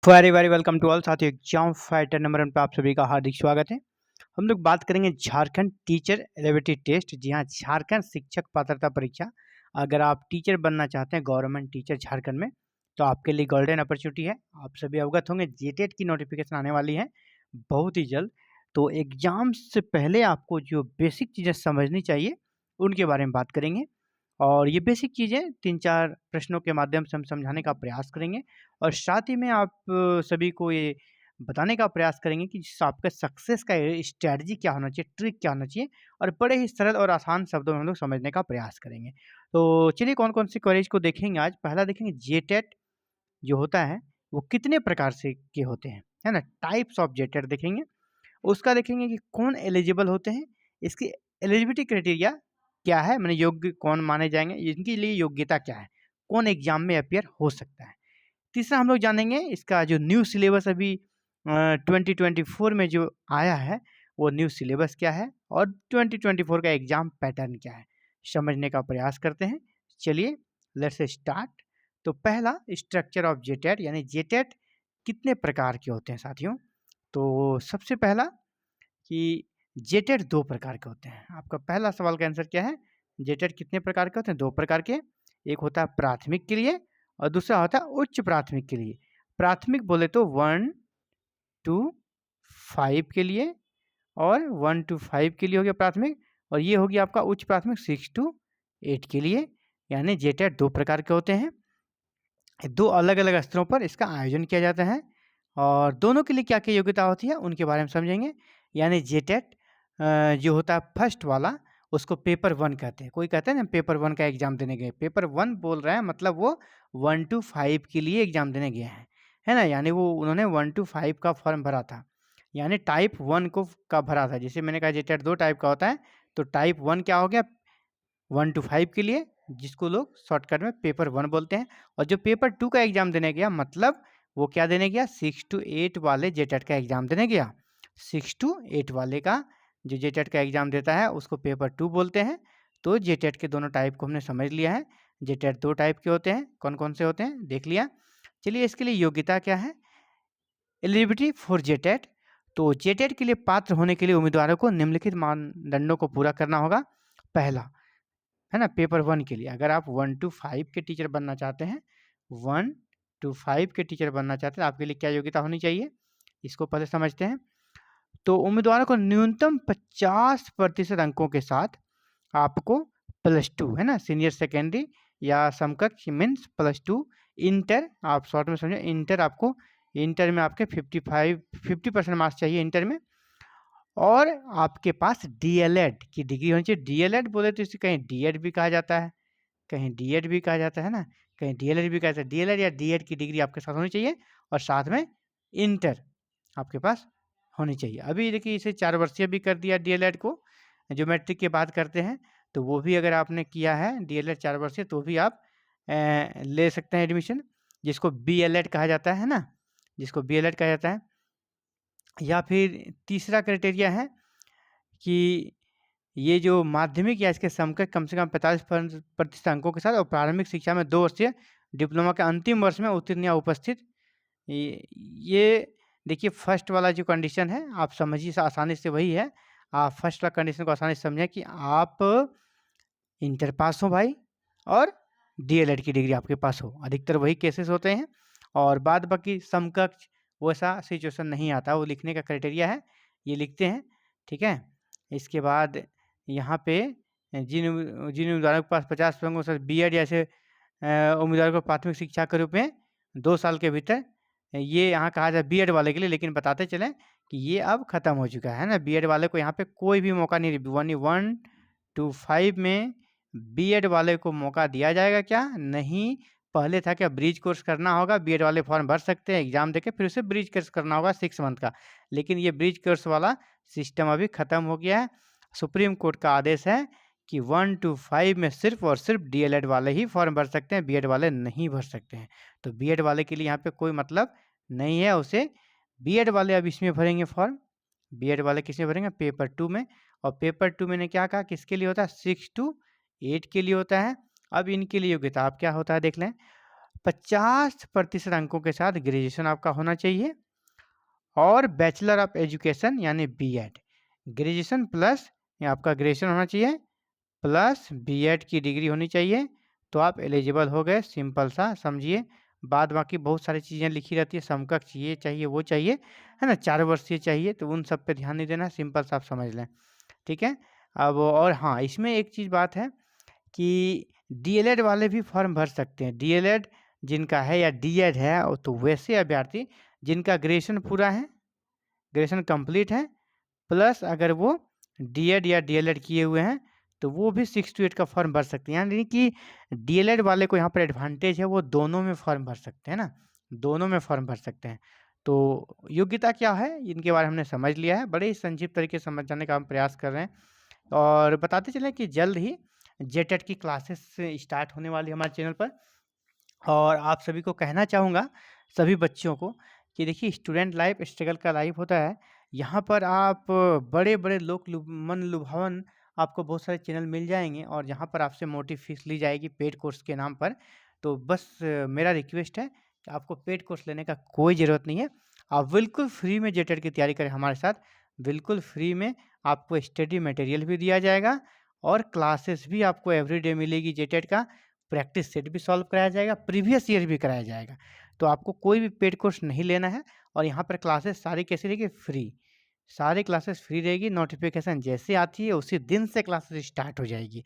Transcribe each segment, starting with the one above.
Very very welcome to all साथियों। Exam fighter number 1 पे आप सभी का हार्दिक स्वागत है। हम लोग बात करेंगे झारखंड टीचर एलिजिबिलिटी टेस्ट। जी हाँ, झारखंड शिक्षक पात्रता परीक्षा। अगर आप टीचर बनना चाहते हैं गवर्नमेंट टीचर झारखंड में, तो आपके लिए गोल्डन अपॉर्चुनिटी है। आप सभी अवगत होंगे जेटेट की नोटिफिकेशन आने वाली है बहुत ही जल्द। तो एग्जाम से पहले आपको जो बेसिक चीज़ें समझनी चाहिए उनके बारे में बात करेंगे। और ये बेसिक चीज़ें 3-4 प्रश्नों के माध्यम से हम समझाने का प्रयास करेंगे। और साथ ही में आप सभी को ये बताने का प्रयास करेंगे कि आपका सक्सेस का स्ट्रैटेजी क्या होना चाहिए, ट्रिक क्या होना चाहिए, और बड़े ही सरल और आसान शब्दों में हम लोग समझने का प्रयास करेंगे। तो चलिए कौन-कौन सी क्वेरीज को देखेंगे आज। पहला देखेंगे जेटेट जो होता है वो कितने प्रकार से के होते हैं, है ना? टाइप्स ऑफ जेटेट देखेंगे। उसका देखेंगे कि कौन एलिजिबल होते हैं, इसकी एलिजिबिलिटी क्राइटेरिया क्या है, माने योग्य कौन माने जाएंगे, इनके लिए योग्यता क्या है, कौन एग्जाम में अपियर हो सकता है। तीसरा हम लोग जानेंगे इसका जो न्यू सिलेबस अभी 2024 में जो आया है वो न्यू सिलेबस क्या है, और 2024 का एग्जाम पैटर्न क्या है, समझने का प्रयास करते हैं। चलिए लेट्स स्टार्ट। तो पहला स्ट्रक्चर ऑफ जेटेट, यानी जेटेट कितने प्रकार के होते हैं साथियों। तो सबसे पहला कि जेटेट दो प्रकार के होते हैं। आपका पहला सवाल का आंसर क्या है, जेटेट कितने प्रकार के होते हैं? दो प्रकार के। एक होता है प्राथमिक के लिए और दूसरा होता है उच्च प्राथमिक के लिए। प्राथमिक बोले तो 1 टू 5 के लिए, और 1 टू 5 के लिए हो गया प्राथमिक, और ये होगी आपका उच्च प्राथमिक 6 टू 8 के लिए। यानी जेटेट दो प्रकार के होते हैं। दो अलग अलग स्तरों पर इसका आयोजन किया जाता है, और दोनों के लिए क्या क्या योग्यता होती है उनके बारे में समझेंगे। यानी जेटेट जो होता है फर्स्ट वाला उसको पेपर 1 कहते हैं। कोई कहते हैं ना पेपर 1 का एग्जाम देने गए, पेपर 1 बोल रहे हैं मतलब वो 1 टू 5 के लिए एग्जाम देने गए हैं, है ना? यानी वो उन्होंने 1 टू 5 का फॉर्म भरा था, यानी टाइप 1 को का भरा था। जैसे मैंने कहा जेटेट दो टाइप का होता है, तो टाइप 1 क्या हो गया 1 टू 5 के लिए, जिसको लोग शॉर्टकट में पेपर 1 बोलते हैं। और जो पेपर 2 का एग्जाम देने गया मतलब वो क्या देने गया, 6 टू 8 वाले जेटेट का एग्जाम देने गया। 6 टू 8 वाले का जो जेटेट का एग्जाम देता है उसको पेपर 2 बोलते हैं। तो जेटेट के दोनों टाइप को हमने समझ लिया है। जेटेट दो टाइप के होते हैं, कौन कौन से होते हैं देख लिया। चलिए इसके लिए योग्यता क्या है, एलिजिबिलिटी फॉर जेटेट। तो जेटेट के लिए पात्र होने के लिए उम्मीदवारों को निम्नलिखित मानदंडों को पूरा करना होगा। पहला, है ना, पेपर 1 के लिए अगर आप 1 टू 5 के टीचर बनना चाहते हैं, 1 टू 5 के टीचर बनना चाहते हैं, आपके लिए क्या योग्यता होनी चाहिए, इसको पहले समझते हैं। तो उम्मीदवारों को न्यूनतम 50% अंकों के साथ आपको +2, है ना, सीनियर सेकेंडरी या समकक्ष मीन्स +2, इंटर आप शॉर्ट में समझो, इंटर आपको, इंटर में आपके 50% मार्क्स चाहिए इंटर में। और आपके पास डीएलएड की डिग्री होनी चाहिए। डीएलएड बोले तो इसे कहीं डीएड भी कहा जाता है, कहीं डीएड भी कहा जाता है ना, कहीं डीएलएड भी कहा जाता है। डीएलएड या डीएड की डिग्री आपके साथ होनी चाहिए, और साथ में इंटर आपके पास होनी चाहिए। अभी देखिए इसे 4 वर्षीय भी कर दिया डीएलएड को, जो मैट्रिक के बाद करते हैं। तो वो भी अगर आपने किया है डीएलएड 4 वर्षीय तो भी आप ले सकते हैं एडमिशन, जिसको बीएलएड कहा जाता है ना, जिसको बीएलएड कहा जाता है। या फिर तीसरा क्राइटेरिया है कि ये जो माध्यमिक या इसके समकक्ष कम से कम 45% अंकों के साथ और प्रारंभिक शिक्षा में 2 वर्षीय डिप्लोमा के अंतिम वर्ष में उत्तीर्ण या उपस्थित। ये देखिए फर्स्ट वाला जो कंडीशन है आप समझिए आसानी से वही है। आप फर्स्ट वाला कंडीशन को आसानी से समझें कि आप इंटर पास हो भाई, और डीएलएड की डिग्री आपके पास हो। अधिकतर वही केसेस होते हैं, और बाद बाकी समकक्ष वैसा सिचुएशन नहीं आता, वो लिखने का क्राइटेरिया है, ये लिखते हैं, ठीक है। इसके बाद यहाँ पे जिन जिन उम्मीदवारों के पास 50 अंकों से बीएड जैसे उम्मीदवारों को प्राथमिक शिक्षा के रूप में 2 साल के भीतर, ये यहाँ कहा जाए बीएड वाले के लिए, लेकिन बताते चलें कि ये अब खत्म हो चुका है ना। बीएड वाले को यहाँ पे कोई भी मौका नहीं, 1 टू 5 में बीएड वाले को मौका दिया जाएगा क्या, नहीं। पहले था कि ब्रिज कोर्स करना होगा, बीएड वाले फॉर्म भर सकते हैं एग्जाम देके, फिर उसे ब्रिज कोर्स करना होगा 6 मंथ का। लेकिन ये ब्रिज कोर्स वाला सिस्टम अभी खत्म हो गया है। सुप्रीम कोर्ट का आदेश है कि 1 टू 5 में सिर्फ और सिर्फ डीएलएड वाले ही फॉर्म भर सकते हैं, बीएड वाले नहीं भर सकते हैं। तो बीएड वाले के लिए यहाँ पे कोई मतलब नहीं है उसे। बीएड वाले अब इसमें भरेंगे फॉर्म, बीएड वाले किसमें भरेंगे, पेपर 2 में। और पेपर 2 मैंने क्या कहा किसके लिए होता है, 6 टू 8 के लिए होता है। अब इनके लिए योग्यता आप क्या होता है देख लें। 50% अंकों के साथ ग्रेजुएशन आपका होना चाहिए और बैचलर ऑफ एजुकेशन यानी बीएड, ग्रेजुएशन प्लस ये आपका ग्रेजुएशन होना चाहिए प्लस बीएड की डिग्री होनी चाहिए, तो आप एलिजिबल हो गए। सिंपल सा समझिए। बाद बाकी बहुत सारी चीज़ें लिखी रहती है, समकक्ष ये चाहिए वो चाहिए, है ना, 4 वर्षीय चाहिए, तो उन सब पे ध्यान नहीं देना, सिंपल सा आप समझ लें, ठीक है। अब और हाँ, इसमें एक चीज़ बात है कि डीएलएड वाले भी फॉर्म भर सकते हैं। डीएलएड जिनका है या डीएड है, तो वैसे अभ्यर्थी जिनका ग्रेजुएशन पूरा है, ग्रेजुएशन कंप्लीट है, प्लस अगर वो डीएड या डीएलएड किए हुए हैं, तो वो भी 6 to 8 का फॉर्म भर सकते हैं। यानी कि डीएलएड वाले को यहाँ पर एडवांटेज है, वो दोनों में फॉर्म भर सकते हैं ना, दोनों में फॉर्म भर सकते हैं। तो योग्यता क्या है, इनके बारे में हमने समझ लिया है, बड़े ही संक्षिप्त तरीके से समझ जाने का हम प्रयास कर रहे हैं। और बताते चलें कि जल्द ही जेटेट की क्लासेस स्टार्ट होने वाली है हमारे चैनल पर। और आप सभी को कहना चाहूँगा, सभी बच्चों को, कि देखिए स्टूडेंट लाइफ स्ट्रगल का लाइफ होता है। यहाँ पर आप बड़े-बड़े मन लुभावन आपको बहुत सारे चैनल मिल जाएँगे और यहाँ पर आपसे मोटी फीस ली जाएगी पेड कोर्स के नाम पर। तो बस मेरा रिक्वेस्ट है कि आपको पेड कोर्स लेने का कोई ज़रूरत नहीं है। आप बिल्कुल फ्री में जेटेट की तैयारी करें हमारे साथ। बिल्कुल फ्री में आपको स्टडी मटेरियल भी दिया जाएगा और क्लासेस भी आपको एवरीडे मिलेगी जेटेट का। प्रैक्टिस सेट भी सॉल्व कराया जाएगा, प्रीवियस ईयर भी कराया जाएगा। तो आपको कोई भी पेड कोर्स नहीं लेना है और यहाँ पर क्लासेस सारी कैसी रहेगी, फ्री। सारी क्लासेस फ्री रहेगी, नोटिफिकेशन जैसे आती है उसी दिन से क्लासेस स्टार्ट हो जाएगी।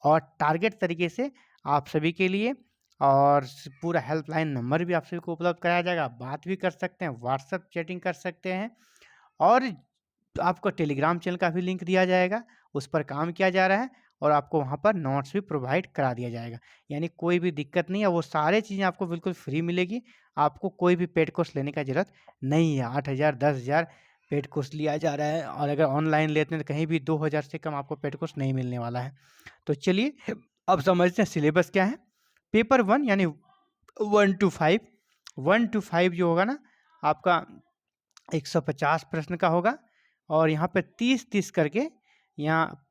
और टारगेट तरीके से आप सभी के लिए और पूरा हेल्पलाइन नंबर भी आप सभी को उपलब्ध कराया जाएगा। आप बात भी कर सकते हैं, व्हाट्सएप चैटिंग कर सकते हैं और आपको टेलीग्राम चैनल का भी लिंक दिया जाएगा, उस पर काम किया जा रहा है और आपको वहाँ पर नोट्स भी प्रोवाइड करा दिया जाएगा। यानी कोई भी दिक्कत नहीं है, वो सारी चीज़ें आपको बिल्कुल फ्री मिलेगी। आपको कोई भी पेड कोर्स लेने का ज़रूरत नहीं है। 8,000 10,000 पेड कोर्स लिया जा रहा है और अगर ऑनलाइन लेते हैं तो कहीं भी 2,000 से कम आपको पेड कोर्स नहीं मिलने वाला है। तो चलिए अब समझते हैं सिलेबस क्या है। पेपर 1 यानी 1 to 5, 1 to 5 जो होगा ना आपका 150 प्रश्न का होगा और यहाँ पे 30-30 करके यहाँ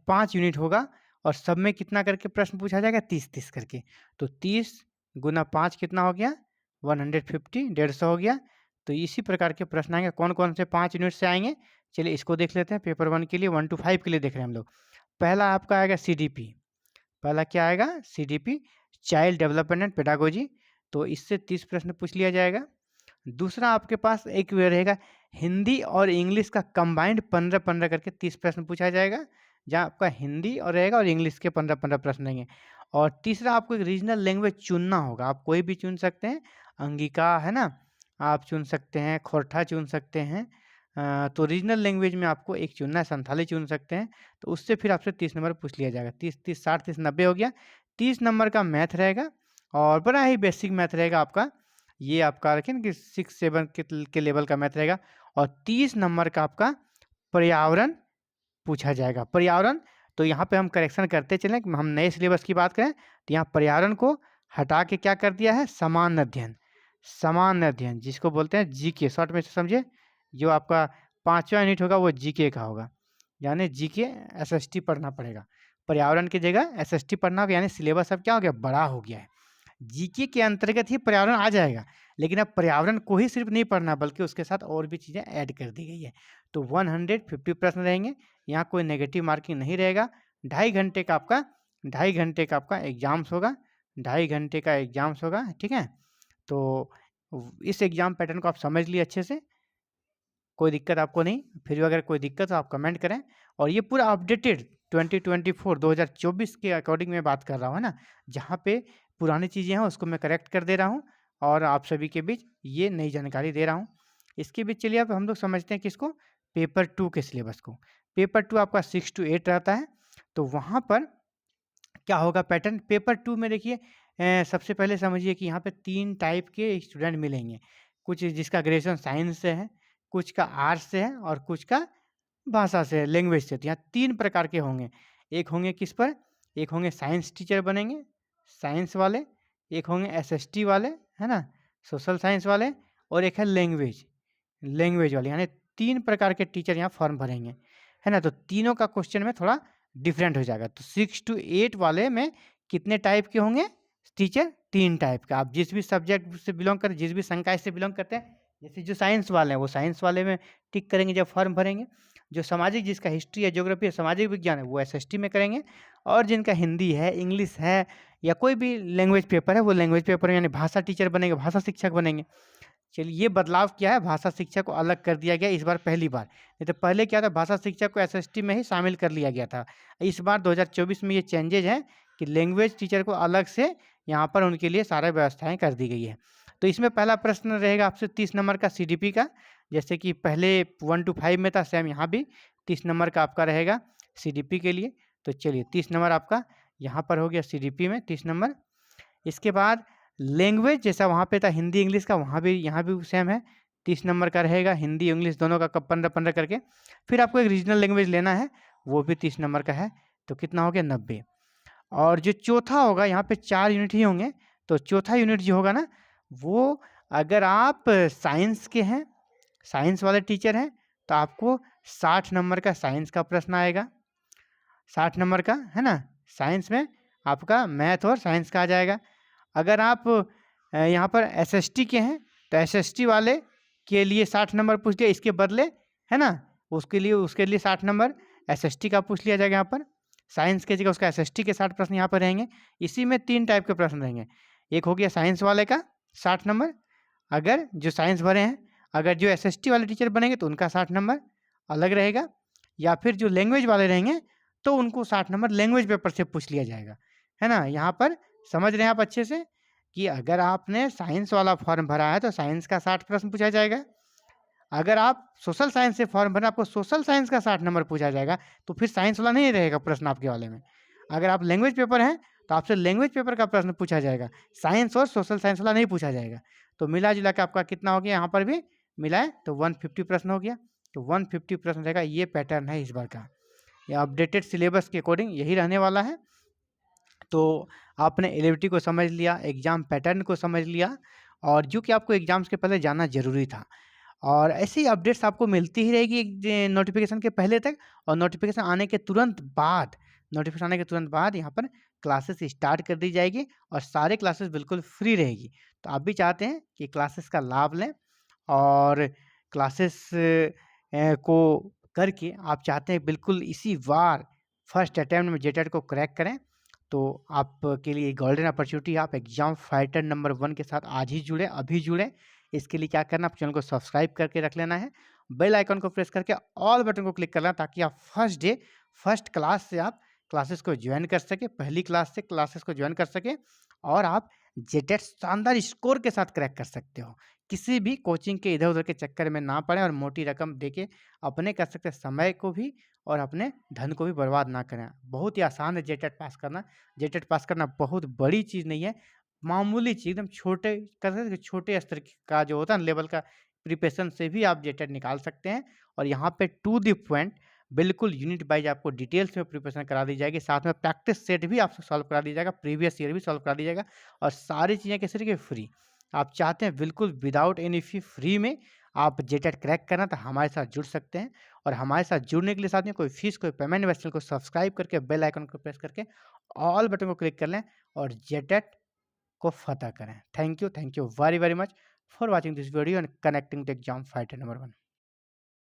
5 यूनिट होगा और सब में कितना करके प्रश्न पूछा जाएगा, 30-30 करके। तो 30 गुना 5 कितना हो गया, 150, 150 हो गया। तो इसी प्रकार के प्रश्न आएंगे। कौन कौन से 5 यूनिट से आएंगे, चलिए इसको देख लेते हैं। पेपर 1 के लिए 1 to 5 के लिए देख रहे हैं हम लोग। पहला आपका आएगा सीडीपी। पहला क्या आएगा, CDP, child development and pedagogy. तो इससे 30 प्रश्न पूछ लिया जाएगा। दूसरा आपके पास एक रहेगा हिंदी और इंग्लिश का कंबाइंड 15-15 करके 30 प्रश्न पूछा जाएगा, जहाँ आपका हिंदी और रहेगा और इंग्लिश के 15-15 प्रश्न रहेंगे। और तीसरा आपको एक रीजनल लैंग्वेज चुनना होगा, आप कोई भी चुन सकते हैं, अंगिका है ना, आप चुन सकते हैं, खोरठा चुन सकते हैं। तो रीजनल लैंग्वेज में आपको एक चुनना है, संथाली चुन सकते हैं। तो उससे फिर आपसे 30 नंबर पूछ लिया जाएगा। 30-30 60 30 90 हो गया। 30 नंबर का मैथ रहेगा और बड़ा ही बेसिक मैथ रहेगा आपका। ये आपका रखें ना कि 6-7 के लेवल का मैथ रहेगा। और 30 नंबर का आपका पर्यावरण पूछा जाएगा। पर्यावरण, तो यहाँ पे हम करेक्शन करते चलें कि हम नए सिलेबस की बात करें तो यहाँ पर्यावरण को हटा के क्या कर दिया है, सामान्य अध्ययन। सामान्य अध्ययन जिसको बोलते हैं जीके, शॉर्ट में से समझे, जो आपका 5वां यूनिट होगा वो जीके का होगा। यानी जीके एसएसटी पढ़ना पड़ेगा, पर्यावरण की जगह एसएसटी पढ़ना होगा। यानी सिलेबस अब क्या हो गया, बड़ा हो गया है। जीके के अंतर्गत ही पर्यावरण आ जाएगा, लेकिन अब पर्यावरण को ही सिर्फ नहीं पढ़ना बल्कि उसके साथ और भी चीज़ें ऐड कर दी गई है। तो 150 प्रश्न रहेंगे, यहाँ कोई नेगेटिव मार्किंग नहीं रहेगा। 2.5 घंटे का आपका 2.5 घंटे का आपका एग्जाम्स होगा, 2.5 घंटे का एग्जाम्स होगा, ठीक है। तो इस एग्जाम पैटर्न को आप समझ लिए अच्छे से, कोई दिक्कत आपको नहीं। फिर भी अगर कोई दिक्कत हो आप कमेंट करें। और ये पूरा अपडेटेड 2024 के अकॉर्डिंग मैं बात कर रहा हूँ, है ना, जहाँ पे पुरानी चीज़ें हैं उसको मैं करेक्ट कर दे रहा हूँ और आप सभी के बीच ये नई जानकारी दे रहा हूँ। इसके बीच चलिए अब हम लोग समझते हैं किसको, पेपर 2 के सिलेबस को। पेपर 2 आपका 6 to 8 रहता है। तो वहाँ पर क्या होगा पैटर्न, पेपर 2 में देखिए सबसे पहले समझिए कि यहाँ पे 3 टाइप के स्टूडेंट मिलेंगे। कुछ जिसका ग्रेजुएशन साइंस से है, कुछ का आर्ट्स से है और कुछ का भाषा से, लैंग्वेज से। तो यहाँ 3 प्रकार के होंगे। एक होंगे किस पर, एक होंगे साइंस टीचर बनेंगे, साइंस वाले, एक होंगे एसएसटी वाले, है ना, सोशल साइंस वाले, और एक है लैंग्वेज, लैंग्वेज वाले। यानी 3 प्रकार के टीचर यहाँ फॉर्म भरेंगे, है ना। तो तीनों का क्वेश्चन में थोड़ा डिफरेंट हो जाएगा। तो 6 to 8 वाले में कितने टाइप के होंगे, टीचर 3 टाइप का, आप जिस भी सब्जेक्ट से बिलॉन्ग करते हैं, जिस भी संकाय से बिलॉन्ग करते हैं, जैसे जो साइंस वाले हैं वो साइंस वाले में टिक करेंगे जब फॉर्म भरेंगे, जो सामाजिक जिसका हिस्ट्री है, ज्योग्राफी है, सामाजिक विज्ञान है वो एसएसटी में करेंगे, और जिनका हिंदी है, इंग्लिश है या कोई भी लैंग्वेज पेपर है वो लैंग्वेज पेपर यानी भाषा टीचर बनेंगे, भाषा शिक्षक बनेंगे। चलिए ये बदलाव क्या है, भाषा शिक्षक को अलग कर दिया गया इस बार पहली बार, नहीं तो पहले क्या था, भाषा शिक्षक को एसएसटी में ही शामिल कर लिया गया था। इस बार 2024 में ये चेंजेज है कि लैंग्वेज टीचर को अलग से यहाँ पर उनके लिए सारी व्यवस्थाएं कर दी गई है। तो इसमें पहला प्रश्न रहेगा आपसे 30 नंबर का सीडीपी का, जैसे कि पहले 1 to 5 में था, सेम यहाँ भी 30 नंबर का आपका रहेगा सीडीपी के लिए। तो चलिए 30 नंबर आपका यहाँ पर हो गया सीडीपी में 30 नंबर। इसके बाद लैंग्वेज जैसा वहाँ पे था हिंदी इंग्लिश का, वहाँ भी यहाँ भी सेम है, 30 नंबर का रहेगा, हिंदी इंग्लिश दोनों का 15-15 करके। फिर आपको एक रीजनल लैंग्वेज लेना है, वो भी 30 नंबर का है, तो कितना हो गया 90। और जो चौथा होगा, यहाँ पे 4 यूनिट ही होंगे, तो चौथा यूनिट जो होगा ना, वो अगर आप साइंस के हैं, साइंस वाले टीचर हैं, तो आपको 60 नंबर का साइंस का प्रश्न आएगा, 60 नंबर का, है ना। साइंस में आपका मैथ और साइंस का आ जाएगा। अगर आप यहाँ पर एसएसटी के हैं, तो एसएसटी वाले के लिए 60 नंबर पूछ लिया, इसके बदले, है ना, उसके लिए 60 नंबर एसएसटी का पूछ लिया जाएगा यहाँ पर। साइंस के जगह उसका एसएसटी के 60 प्रश्न यहाँ पर रहेंगे। इसी में 3 टाइप के प्रश्न रहेंगे, एक हो गया साइंस वाले का 60 नंबर, अगर जो साइंस भरे हैं, अगर जो एसएसटी वाले टीचर बनेंगे तो उनका 60 नंबर अलग रहेगा, या फिर जो लैंग्वेज वाले रहेंगे तो उनको 60 नंबर लैंग्वेज पेपर से पूछ लिया जाएगा, है ना। यहाँ पर समझ रहे हैं आप अच्छे से कि अगर आपने साइंस वाला फॉर्म भरा है तो साइंस का 60 प्रश्न पूछा जाएगा, अगर आप सोशल साइंस से फॉर्म भरा आपको सोशल साइंस का 60 नंबर पूछा जाएगा, तो फिर साइंस वाला नहीं रहेगा प्रश्न आपके वाले में। अगर आप लैंग्वेज पेपर हैं तो आपसे लैंग्वेज पेपर का प्रश्न पूछा जाएगा, साइंस और सोशल साइंस वाला नहीं पूछा जाएगा। तो मिला जुला के आपका कितना हो गया, यहाँ पर भी मिला है तो 150 प्रश्न हो गया। तो 150 प्रश्न रहेगा, ये पैटर्न है इस बार का, ये अपडेटेड सिलेबस के अकॉर्डिंग यही रहने वाला है। तो आपने एलिजिबिलिटी को समझ लिया, एग्ज़ाम पैटर्न को समझ लिया, और जो कि आपको एग्ज़ाम्स के पहले जानना ज़रूरी था। और ऐसी अपडेट्स आपको मिलती ही रहेगी नोटिफिकेशन के पहले तक, और नोटिफिकेशन आने के तुरंत बाद, नोटिफिकेशन आने के तुरंत बाद यहाँ पर क्लासेस स्टार्ट कर दी जाएगी, और सारे क्लासेस बिल्कुल फ्री रहेगी। तो आप भी चाहते हैं कि क्लासेस का लाभ लें, और क्लासेस को करके आप चाहते हैं बिल्कुल इसी बार फर्स्ट अटैम्प्ट में जेटेट को क्रैक करें, तो आपके लिए गोल्डन अपॉर्चुनिटी है। आप एग्जाम फाइटर नंबर 1 के साथ आज ही जुड़े, अभी जुड़े। इसके लिए क्या करना, आप चैनल को सब्सक्राइब करके रख लेना है, बेल आइकन को प्रेस करके ऑल बटन को क्लिक करना, ताकि आप फर्स्ट डे फर्स्ट क्लास से आप क्लासेस को ज्वाइन कर सके, पहली क्लास से क्लासेस को ज्वाइन कर सके, और आप जेटेट शानदार स्कोर के साथ क्रैक कर सकते हो। किसी भी कोचिंग के इधर उधर के चक्कर में ना पड़े, और मोटी रकम देके अपने कर सकते समय को भी और अपने धन को भी बर्बाद ना करें। बहुत ही आसान है जेटेट पास करना। जेटेट पास करना बहुत बड़ी चीज़ नहीं है, मामूली चीज़, एकदम छोटे कर सकते हैं, छोटे स्तर का जो होता है ना लेवल का प्रिपरेशन से भी आप जेटेट निकाल सकते हैं। और यहाँ पे टू द पॉइंट बिल्कुल यूनिट वाइज आपको डिटेल्स में प्रिपरेशन करा दी जाएगी, साथ में प्रैक्टिस सेट भी आपसे सॉल्व करा दिया जाएगा, प्रीवियस ईयर भी सॉल्व करा दिया जाएगा, और सारी चीज़ें कैसे रहिए फ्री। आप चाहते हैं बिल्कुल विदाउट एनी फी फ्री में आप जेटेट क्रैक करना, तो हमारे साथ जुड़ सकते हैं। और हमारे साथ जुड़ने के लिए साथ में कोई फीस कोई पेमेंट नहीं, चैनल को सब्सक्राइब करके बेल आइकन को प्रेस करके ऑल बटन को क्लिक कर लें और जेटेट को फतह करें। Thank you very very much for watching this video and connecting the exam fighter number 1।